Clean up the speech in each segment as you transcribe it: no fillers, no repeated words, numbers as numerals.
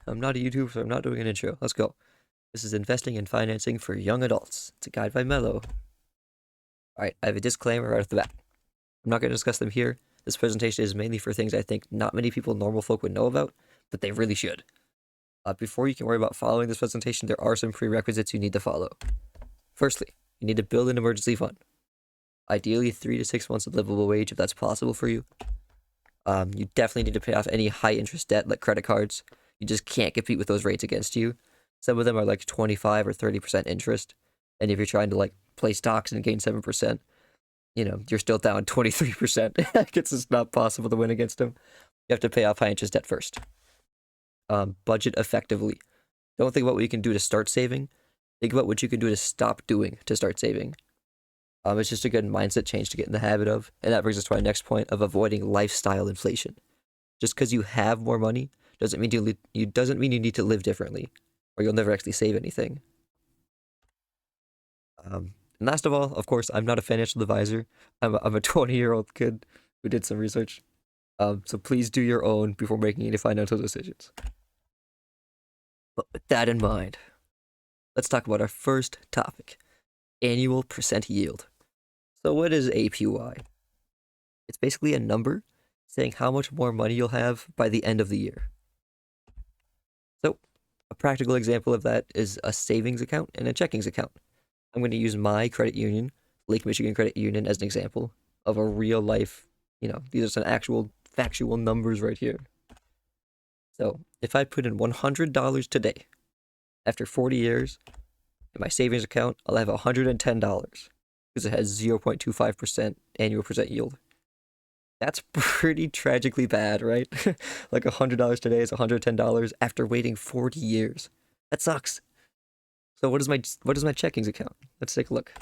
I'm not a YouTuber, so I'm not doing an intro. Let's go. This is Investing and Financing for Young Adults. It's a guide by Mello. Alright, I have a disclaimer right off the bat. I'm not going to discuss them here. This presentation is mainly for things I think not many people, normal folk, would know about, but they really should. Before you can worry about following this presentation, there are some prerequisites you need to follow. Firstly, you need to build an emergency fund. Ideally, 3 to 6 months of livable wage if that's possible for you. You definitely need to pay off any high interest debt like credit cards. You just can't compete with those rates against you. Some of them are like 25 or 30% interest. And if you're trying to like play stocks and gain 7%, you're still down 23%. It's just not possible to win against them. You have to pay off high interest debt first. Budget effectively. Don't think about what you can do to start saving. Think about what you can do to stop doing to start saving. It's just a good mindset change to get in the habit of. And that brings us to our next point of avoiding lifestyle inflation. Just because you have more money doesn't mean you need to live differently, or you'll never actually save anything. And last of all, of course, I'm not a financial advisor. I'm a 20-year-old kid who did some research. So please do your own before making any financial decisions. But with that in mind, let's talk about our first topic, annual percent yield. So what is APY? It's basically a number saying how much more money you'll have by the end of the year. So a practical example of that is a savings account and a checkings account. I'm going to use my credit union, Lake Michigan Credit Union, as an example of a real life, these are some actual factual numbers right here. So if I put in $100 today, after 40 years, in my savings account, I'll have $110 because it has 0.25% annual percent yield. That's pretty tragically bad, right? Like $100 today is $110 after waiting 40 years. That sucks. So what is my checkings account? Let's take a look.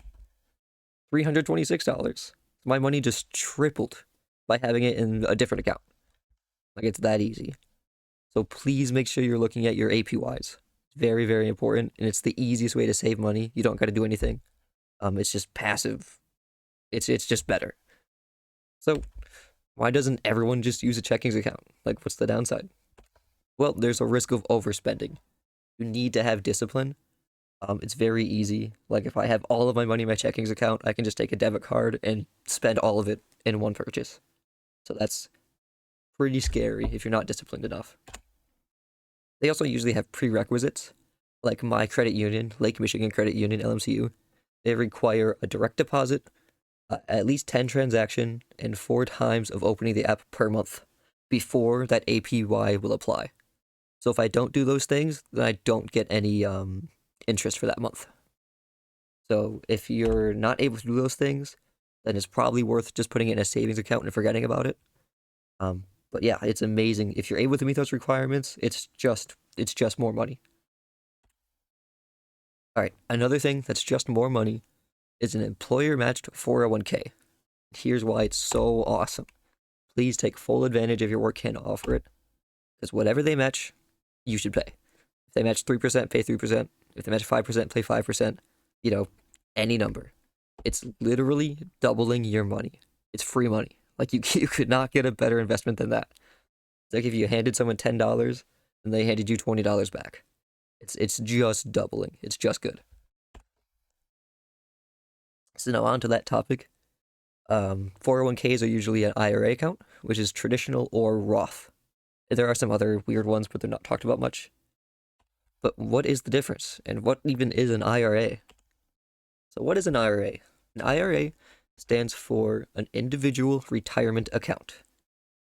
$326. My money just tripled by having it in a different account. Like, it's that easy. So please make sure you're looking at your APYs. Very, very important, and it's the easiest way to save money. You don't got to do anything. It's just passive. It's just better. So why doesn't everyone just use a checkings account? Like, what's the downside? Well, there's a risk of overspending. You need to have discipline. It's very easy. Like, if I have all of my money in my checkings account, I can just take a debit card and spend all of it in one purchase. So that's pretty scary if you're not disciplined enough. They also usually have prerequisites, like my credit union, Lake Michigan Credit Union, LMCU. They require a direct deposit, at least 10 transaction, and 4 times of opening the app per month before that APY will apply. So if I don't do those things, then I don't get any interest for that month. So if you're not able to do those things, then it's probably worth just putting it in a savings account and forgetting about it. But yeah, it's amazing. If you're able to meet those requirements, it's just more money. All right, another thing that's just more money is an employer-matched 401k. Here's why it's so awesome. Please take full advantage of your work can offer it, because whatever they match, you should pay. If they match 3%, pay 3%. If they match 5%, pay 5%. Any number. It's literally doubling your money. It's free money. Like, you could not get a better investment than that. It's like if you handed someone $10 and they handed you $20 back. It's just doubling. It's just good. So now on to that topic. 401ks are usually an IRA account, which is traditional or Roth. There are some other weird ones, but they're not talked about much. But what is the difference? And what even is an IRA? So what is an IRA? An IRA stands for an individual retirement account.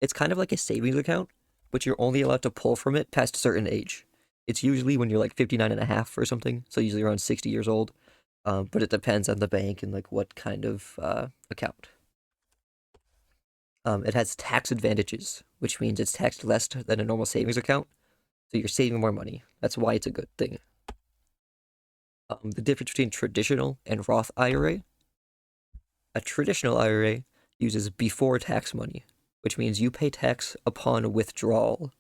It's kind of like a savings account, but you're only allowed to pull from it past a certain age. It's usually when you're like 59 and a half or something, so usually around 60 years old. But it depends on the bank and like what kind of account. It has tax advantages, which means it's taxed less than a normal savings account, so you're saving more money. That's why it's a good thing. The difference between traditional and Roth IRA. A traditional IRA uses before tax money, which means you pay tax upon withdrawal.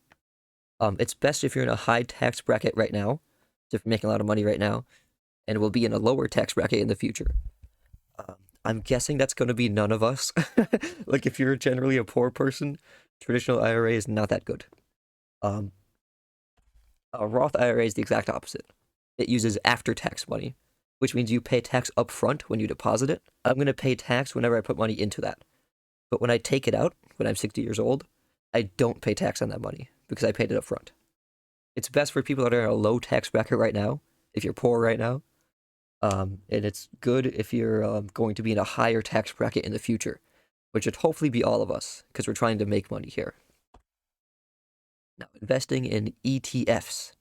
It's best if you're in a high tax bracket right now, so if you're making a lot of money right now, and will be in a lower tax bracket in the future. I'm guessing that's going to be none of us. Like, if you're generally a poor person, traditional IRA is not that good. A Roth IRA is the exact opposite. It uses after-tax money, which means you pay tax up front when you deposit it. I'm going to pay tax whenever I put money into that. But when I take it out, when I'm 60 years old, I don't pay tax on that money because I paid it up front. It's best for people that are in a low tax bracket right now, if you're poor right now. And it's good if you're going to be in a higher tax bracket in the future, which should hopefully be all of us, because we're trying to make money here. Now, investing in ETFs.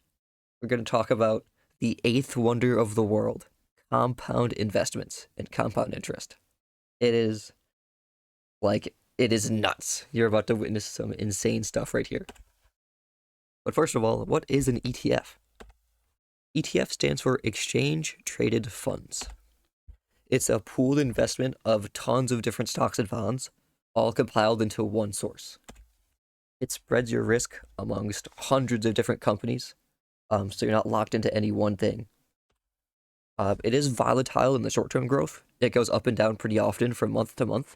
We're going to talk about the eighth wonder of the world, compound investments and compound interest. It is nuts. You're about to witness some insane stuff right here. But first of all, what is an ETF? ETF stands for Exchange Traded Funds. It's a pooled investment of tons of different stocks and bonds, all compiled into one source. It spreads your risk amongst hundreds of different companies, so you're not locked into any one thing. It is volatile in the short-term growth. It goes up and down pretty often from month to month.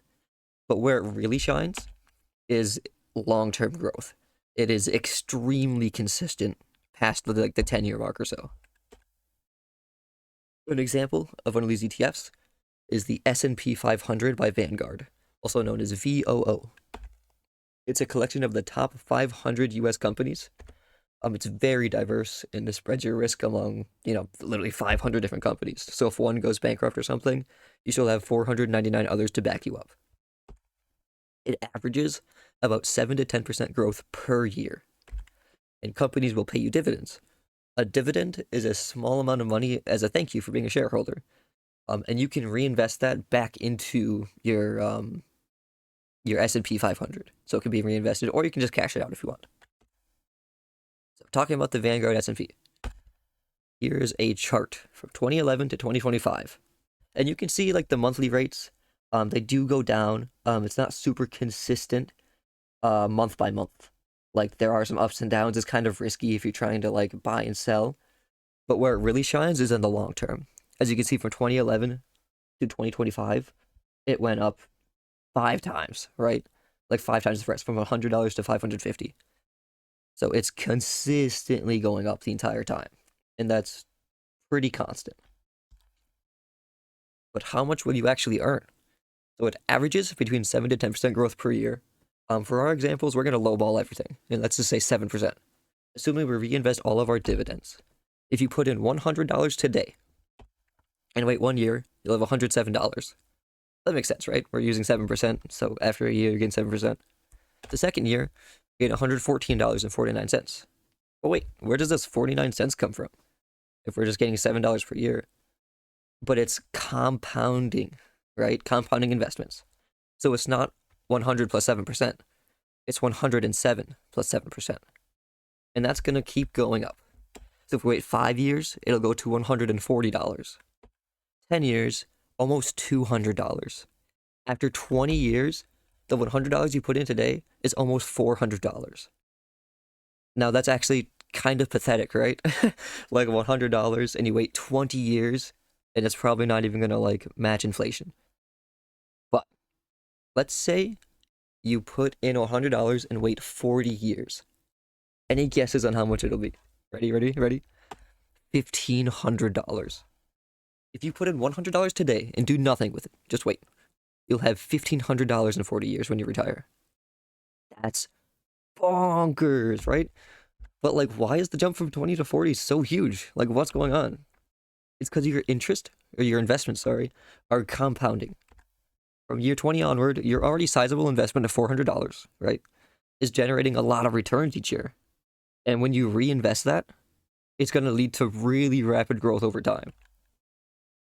But where it really shines is long-term growth. It is extremely consistent past the 10-year mark or so. An example of one of these ETFs is the S&P 500 by Vanguard, also known as VOO. It's a collection of the top 500 US companies. It's very diverse and it spreads your risk among, literally 500 different companies. So if one goes bankrupt or something, you still have 499 others to back you up. It averages about 7 to 10% growth per year. And companies will pay you dividends. A dividend is a small amount of money as a thank you for being a shareholder. And you can reinvest that back into your S&P 500. So it can be reinvested, or you can just cash it out if you want. So talking about the Vanguard S&P. Here's a chart from 2011 to 2025. And you can see the monthly rates. They do go down. It's not super consistent month by month. There are some ups and downs. It's kind of risky if you're trying to buy and sell. But where it really shines is in the long term. As you can see, from 2011 to 2025, it went up 5 times, right? 5 times the rest, from $100 to $550. So it's consistently going up the entire time. And that's pretty constant. But how much will you actually earn? So it averages between 7 to 10% growth per year. For our examples, we're going to lowball everything. And let's just say 7%. Assuming we reinvest all of our dividends. If you put in $100 today and wait 1 year, you'll have $107. That makes sense, right? We're using 7%, so after a year, you're getting 7%. The second year, you get $114.49. But wait, where does this 49 cents come from? If we're just getting $7 per year. But it's compounding, right? Compounding investments. So it's not 100 plus 7%. It's 107 plus 7%. And that's going to keep going up. So if we wait 5 years, it'll go to $140. 10 years, almost $200. After 20 years, the $100 you put in today is almost $400. Now that's actually kind of pathetic, right? $100 and you wait 20 years and it's probably not even going to match inflation. But let's say you put in $100 and wait 40 years. Any guesses on how much it'll be? Ready? $1,500. If you put in $100 today and do nothing with it, just wait, you'll have $1,500 in 40 years when you retire. That's bonkers, right? But why is the jump from 20 to 40 so huge? What's going on? It's because your investments, are compounding. From year 20 onward, your already sizable investment of $400, right, is generating a lot of returns each year. And when you reinvest that, it's going to lead to really rapid growth over time.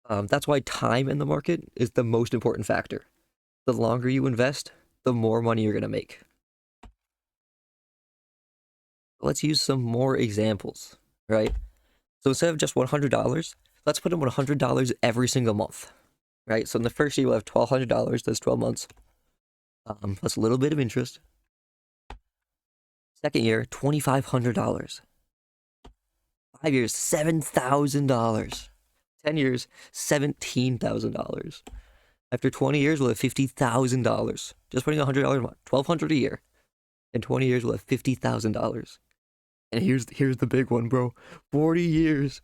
That's why time in the market is the most important factor. The longer you invest, the more money you're going to make. Let's use some more examples, right? So instead of just $100, let's put in $100 every single month, right? So in the first year, we'll have $1,200. That's 12 months. Plus a little bit of interest. Second year, $2,500. 5 years, $7,000. 10 years, $17,000. After 20 years, we'll have $50,000. Just putting $100 a month, $1,200 a year. In 20 years, we'll have $50,000. And here's the big one, bro. 40 years,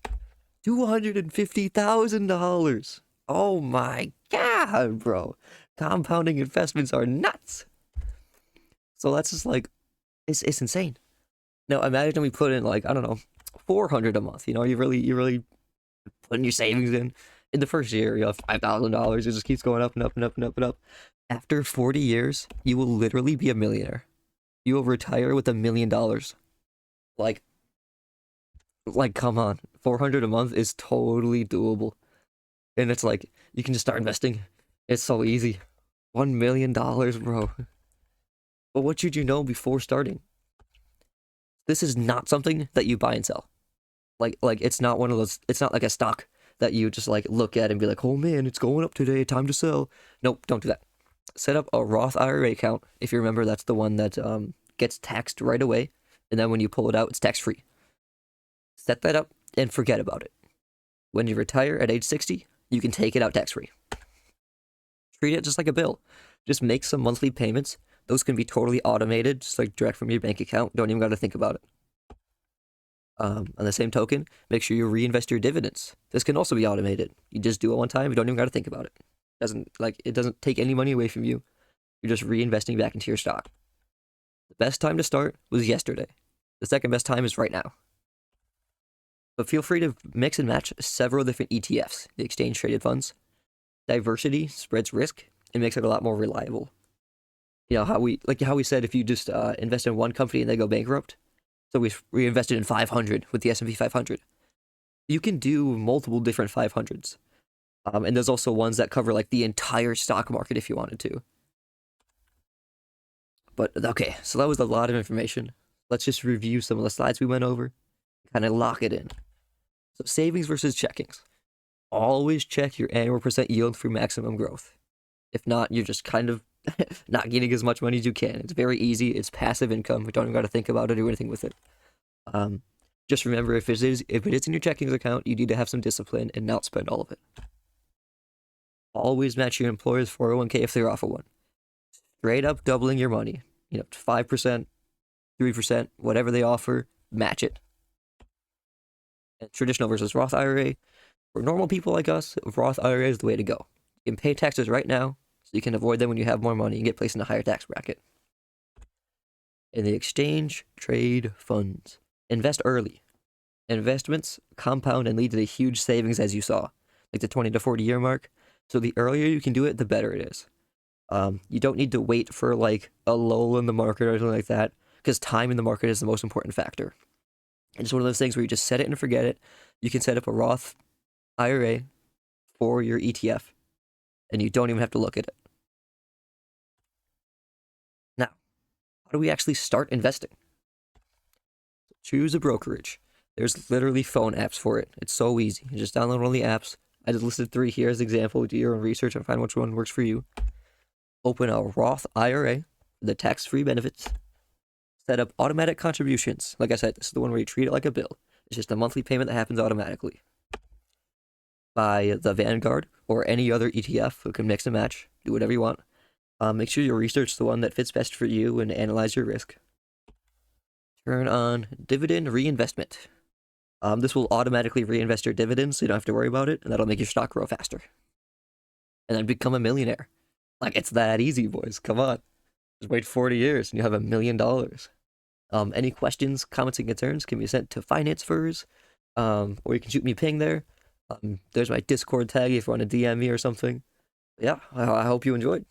$250,000. Oh my god, bro. Compounding investments are nuts. So that's just like, it's insane. Now imagine we put in like, I don't know, 400 a month. You know, you really putting your savings in. In the first year, you have $5,000. It just keeps going up and up and up and up and up. After 40 years, you will literally be a millionaire. You will retire with $1 million. Like, come on. 400 a month is totally doable. And it's like, you can just start investing. It's so easy. $1 million, bro. But what should you know before starting? This is not something that you buy and sell. Like it's not one of those, it's not like a stock that you just like look at and be like, oh man, it's going up today, time to sell. Nope, don't do that. Set up a Roth IRA account. If you remember, that's the one that gets taxed right away. And then when you pull it out, it's tax-free. Set that up and forget about it. When you retire at age 60, you can take it out tax-free. Treat it just like a bill. Just make some monthly payments. Those can be totally automated, just like direct from your bank account. Don't even got to think about it. On the same token, make sure you reinvest your dividends. This can also be automated. You just do it one time. You don't even got to think about it. It doesn't take any money away from you. You're just reinvesting back into your stock. The best time to start was yesterday. The second best time is right now. But feel free to mix and match several different ETFs, the exchange traded funds. Diversity spreads risk and makes it a lot more reliable. You know how we said, if you just invest in one company and they go bankrupt. So we invested in 500 with the S&P 500. You can do multiple different 500s. And there's also ones that cover like the entire stock market if you wanted to. But okay, so that was a lot of information. Let's just review some of the slides we went over, kind of lock it in. So savings versus checkings. Always check your annual percent yield for maximum growth. If not, you're just kind of not getting as much money as you can. It's very easy. It's passive income. You don't even got to think about it or do anything with it. Just remember, if it is in your checkings account, you need to have some discipline and not spend all of it. Always match your employer's 401k if they offer one. Straight up doubling your money. 5%, 3%, whatever they offer, match it. And traditional versus Roth IRA. For normal people like us, Roth IRA is the way to go. You can pay taxes right now, so you can avoid them when you have more money and get placed in a higher tax bracket. In the exchange trade funds, invest early. Investments compound and lead to the huge savings as you saw, like the 20 to 40 year mark. So the earlier you can do it, the better it is. You don't need to wait for like a lull in the market or anything like that, because time in the market is the most important factor. And it's one of those things where you just set it and forget it. You can set up a Roth IRA for your ETF, and you don't even have to look at it. Now, how do we actually start investing? Choose a brokerage. There's literally phone apps for it. It's so easy. You just download one of the apps. I just listed 3 here as an example. Do your own research and find which one works for you. Open a Roth IRA for the tax-free benefits. Set up automatic contributions. Like I said, this is the one where you treat it like a bill. It's just a monthly payment that happens automatically. Buy the Vanguard or any other ETF. You can mix and match. Do whatever you want. Make sure you research the one that fits best for you and analyze your risk. Turn on dividend reinvestment. This will automatically reinvest your dividends, so you don't have to worry about it, and that'll make your stock grow faster. And then become a millionaire. Like, it's that easy, boys. Come on. Just wait 40 years and you have $1 million. Any questions, comments, and concerns can be sent to FinanceFurs, or you can shoot me a ping there. There's my Discord tag if you want to DM me or something. Yeah, I hope you enjoyed.